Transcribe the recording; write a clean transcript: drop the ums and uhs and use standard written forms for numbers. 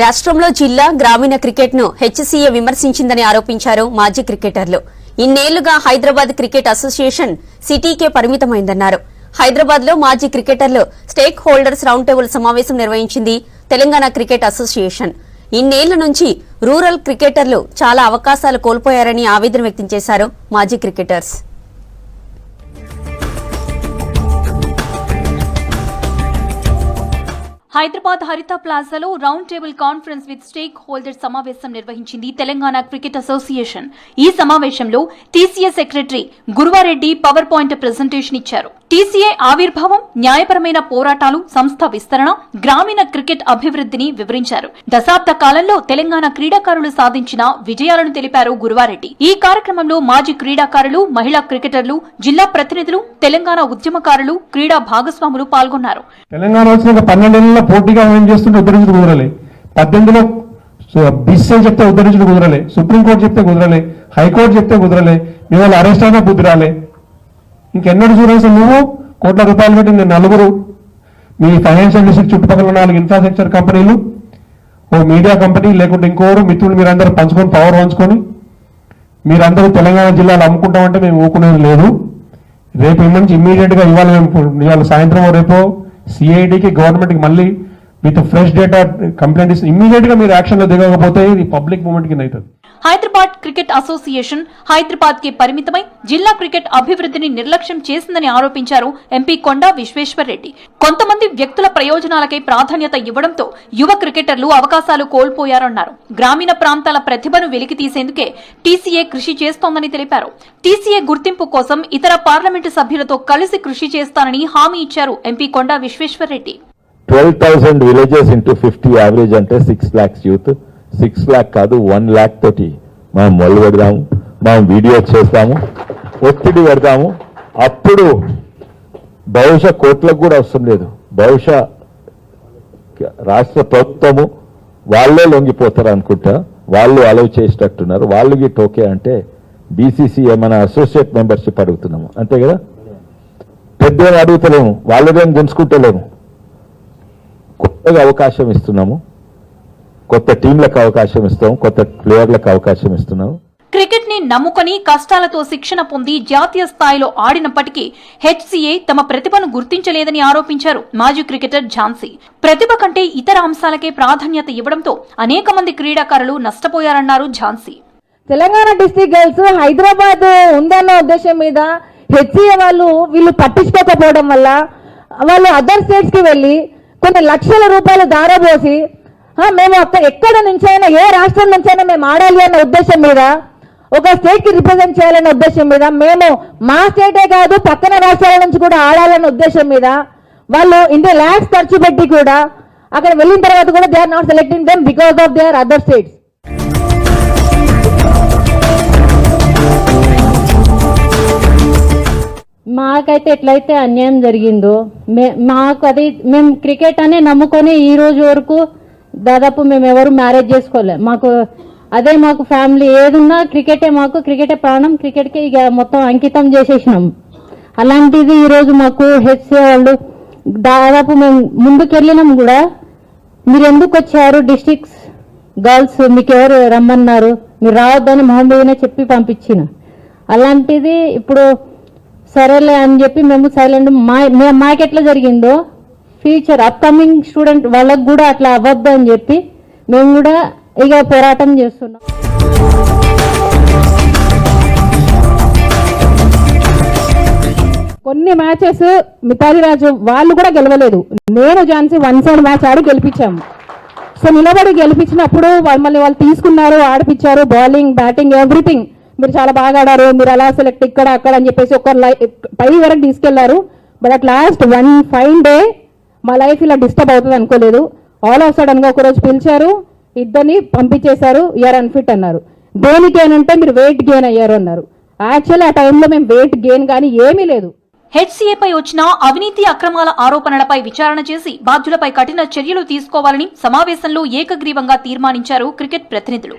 రాష్ట్రంలో జిల్లా గ్రామీణ క్రికెట్ ను హెచ్సీఏ విమర్శించిందని ఆరోపించారు మాజీ క్రికెటర్లు. ఇన్నేళ్లుగా హైదరాబాద్ క్రికెట్ అసోసియేషన్ సిటీకే పరిమితమైందన్నారు. హైదరాబాద్ లో మాజీ క్రికెటర్లు స్టేక్ హోల్డర్స్ రౌండ్ టేబుల్ సమావేశం నిర్వహించింది తెలంగాణ క్రికెట్ అసోసియేషన్. ఇన్నేళ్ల నుంచి రూరల్ క్రికెటర్లు చాలా అవకాశాలు కోల్పోయారని ఆవేదన వ్యక్తం చేశారు మాజీ క్రికెటర్స్. హైదరాబాద్ హరిత ప్లాజాలో round table conference with stakeholders సమావేశం నిర్వహించింది తెలంగాణ క్రికెట్ అసోసియేషన్. ఈ సమావేశంలో TCA secretary Guruvareddy power point presentation ఇచ్చారు. టీసీఏ ఆవిర్భావం, న్యాయపరమైన పోరాటాలు, సంస్థ విస్తరణ, గ్రామీణ క్రికెట్ అభివృద్ధిని వివరించారు. దశాబ్ద కాలంలో తెలంగాణ క్రీడాకారులు సాధించిన విజయాలను తెలిపారు గురువారెడ్డి. ఈ కార్యక్రమంలో మాజీ క్రీడాకారులు, మహిళా క్రికెటర్లు, జిల్లా ప్రతినిధులు, తెలంగాణ ఉద్యమకారులు, క్రీడా భాగస్వాములు పాల్గొన్నారు. తెలంగాణ వచ్చిన 12 పోటీగా ఏం చేస్తుంటే ఉద్ధరించుడు కుదరలే, 18లో బీసీసీఐ చెప్తే ఉద్ధరించుడు కుదరలే, సుప్రీంకోర్టు చెప్తే కుదరలే, హైకోర్టు చెప్తే కుదరలే, మీ వాళ్ళు అరెస్ట్ అయినా బుద్ధి రాలే. ఇంకెన్నడూ చూడాల్సి నువ్వు కోట్ల రూపాయలు పెట్టి నేను నలుగురు మీ ఫైనాన్షియల్ డిస్ట్రిక్ట్ చుట్టుపక్కల 4 ఇన్ఫ్రాస్ట్రక్చర్ కంపెనీలు, ఓ మీడియా కంపెనీ, లేకుంటే ఇంకోరు మిత్రులు మీరందరూ పంచుకొని పవర్ పంచుకొని మీరందరూ తెలంగాణ జిల్లాలో అమ్ముకుంటామంటే మేము ఊకునేది లేదు. రేపు నుంచి ఇమ్మీడియట్ గా ఇవాళ సాయంత్రం రేపో సిఐడికి గవర్నమెంట్కి మళ్ళీ విత్ ఫ్రెష్ డేటా కంప్లైంట్ ఇస్తే ఇమ్మీడియట్ గా మీరు యాక్షన్ లో దిగకపోతే ఇది పబ్లిక్ మూవ్మెంట్ కింద అవుతుంది. హైదరాబాద్ క్రికెట్ అసోసియేషన్ హైదరాబాద్ కి పరిమితమై జిల్లా క్రికెట్ అభివృద్ధిని నిర్లక్ష్యం చేసిందని ఆరోపించారు ఎంపీ కొండా విశ్వేశ్వర్రెడ్డి. కొంతమంది వ్యక్తుల ప్రయోజనాలకై ప్రాధాన్యత ఇవ్వడంతో యువ క్రికెటర్లు అవకాశాలు కోల్పోయారన్నారు. గ్రామీణ ప్రాంతాల ప్రతిభను వెలికి తీసేందుకే టీసీఏ కృషి చేస్తోందని తెలిపారు. టీసీఏ గుర్తింపు కోసం ఇతర పార్లమెంటు సభ్యులతో కలిసి కృషి చేస్తానని హామీ ఇచ్చారు ఎంపీ కొండా విశ్వేశ్వర్రెడ్డి. 12,000 villages into 50 average అంటే 6 lakhs youth, 6 lakh కాదు 1 lakh తోటి మనం మొదలు పెడదాము, మనం వీడియో చేస్తాము, ఒత్తిడి పెడతాము. అప్పుడు బహుశా కోట్లకు కూడా అవసరం లేదు, బహుశా రాష్ట్ర ప్రభుత్వము వాళ్ళే లొంగిపోతారు అనుకుంటా. వాళ్ళు అలౌ చేసేటట్టున్నారు. వాళ్ళకి ఓకే అంటే బీసీసీ ఏమైనా అసోసియేట్ మెంబర్షిప్ అడుగుతున్నాము అంతే కదా, పెద్ద అడుగుతలేము, వాళ్ళదేం గుంజుకుంటలేము. కొత్తగా అవకాశం ఇస్తున్నాము, కొత్త టీంలకు అవకాశం ఇస్తాము, కొత్త ప్లేయర్లకు అవకాశం ఇస్తున్నాము. క్రికెట్ ని నమ్ముకొని కష్టాలతో శిక్షణ పొంది జాతీయ స్థాయిలో ఆడినప్పటికీ హెచ్సీఏ తమ ప్రతిభను గుర్తించలేదని ఆరోపించారు మాజీ క్రికెటర్ ఝాన్సీ. ప్రతిభ కంటే ఇతర అంశాలకే ప్రాధాన్యత ఇవ్వడంతో అనేక మంది క్రీడాకారులు నష్టపోయారన్నారు ఝాన్సీ. తెలంగాణ డిస్ట్రిక్ట్ గర్ల్స్ హైదరాబాద్ ఉందన్న ఉద్దేశం మీద హెచ్సీఏ వీళ్ళు పట్టించుకోకపోవడం వల్ల వాళ్ళు అదర్ స్టేట్స్ కి వెళ్లి కొన్ని లక్షల రూపాయలు దారబోసి మేము ఎక్కడ నుంచైనా ఏ రాష్ట్రం నుంచైనా మేము ఆడాలి అన్న ఉద్దేశం మీద, ఒక స్టేట్ కి రిప్రజెంట్ చేయాలన్న ఉద్దేశం మీద, మేము మా స్టేటే కాదు పక్కన రాష్ట్రాల నుంచి కూడా ఆడాలన్న ఉద్దేశం మీద వాళ్ళు ఇంత ల్యాక్స్ ఖర్చు పెట్టి కూడా అక్కడ వెళ్ళిన తర్వాత కూడా they are not selecting them because of their other states. మాకైతే ఎట్లయితే అన్యాయం జరిగిందో మాకు అది మేము క్రికెట్ అనే నమ్ముకొని ఈ రోజు వరకు దాదాపు మేము ఎవరు మ్యారేజ్ చేసుకోలే. మాకు అదే మాకు ఫ్యామిలీ ఏదున్నా క్రికెటే, మాకు క్రికెటే ప్రాణం, క్రికెట్కి ఇక మొత్తం అంకితం చేసేసినాం. అలాంటిది ఈరోజు మాకు హెచ్సీఏ వాళ్ళు దాదాపు మేము ముందుకెళ్ళినాం కూడా, మీరు ఎందుకు వచ్చారు డిస్ట్రిక్ట్స్ గర్ల్స్, మీకు ఎవరు రమ్మన్నారు, మీరు రావద్దని మొహమ్మదనే చెప్పి పంపించిన. అలాంటిది ఇప్పుడు సరేలే అని చెప్పి మేము సైలెంట్. మాకెట్లా జరిగిందో ఫ్యూచర్ అప్కమింగ్ స్టూడెంట్ వాళ్ళకు కూడా అట్లా అవ్వద్దు అని చెప్పి మేము కూడా ఇక పోరాటం చేస్తున్నాం. కొన్ని మ్యాచెస్ మిథాలి రాజు వాళ్ళు కూడా గెలవలేదు, నేను ఝాన్సీ 1 side మ్యాచ్ ఆడి గెలిపించాము. సో నిలబడి గెలిపించినప్పుడు మళ్ళీ వాళ్ళు తీసుకున్నారు, ఆడిపించారు, బౌలింగ్, బ్యాటింగ్, ఎవ్రీథింగ్. మీరు చాలా బాగా ఆడారు, మీరు అలా సెలెక్ట్ ఇక్కడ అక్కడ అని చెప్పేసి ఒక పై వరకు తీసుకెళ్లారు. But at last 1 fine day మా లైఫ్ ఇలా డిస్టర్బ్ అవుతుంది అనుకోలేదు. ఆల్ ఆఫ్ సడన్ గా ఒకరోజు పిలిచారు, ఇద్దరిని పంపించేశారు, యూఆర్ అన్ఫిట్ అన్నారు. దేనికేనంటే మీరు వెయిట్ గెయిన్ అయ్యారు అన్నారు. యాక్చువల్లీ ఆ టైంలో మేము వెయిట్ గెయిన్ కానీ ఏమీ లేదు. హెచ్సీఏపై వచ్చిన అవినీతి అక్రమాల ఆరోపణలపై విచారణ చేసి బాధ్యులపై కఠిన చర్యలు తీసుకోవాలని సమావేశంలో ఏకగ్రీవంగా తీర్మానించారు క్రికెట్ ప్రతినిధులు.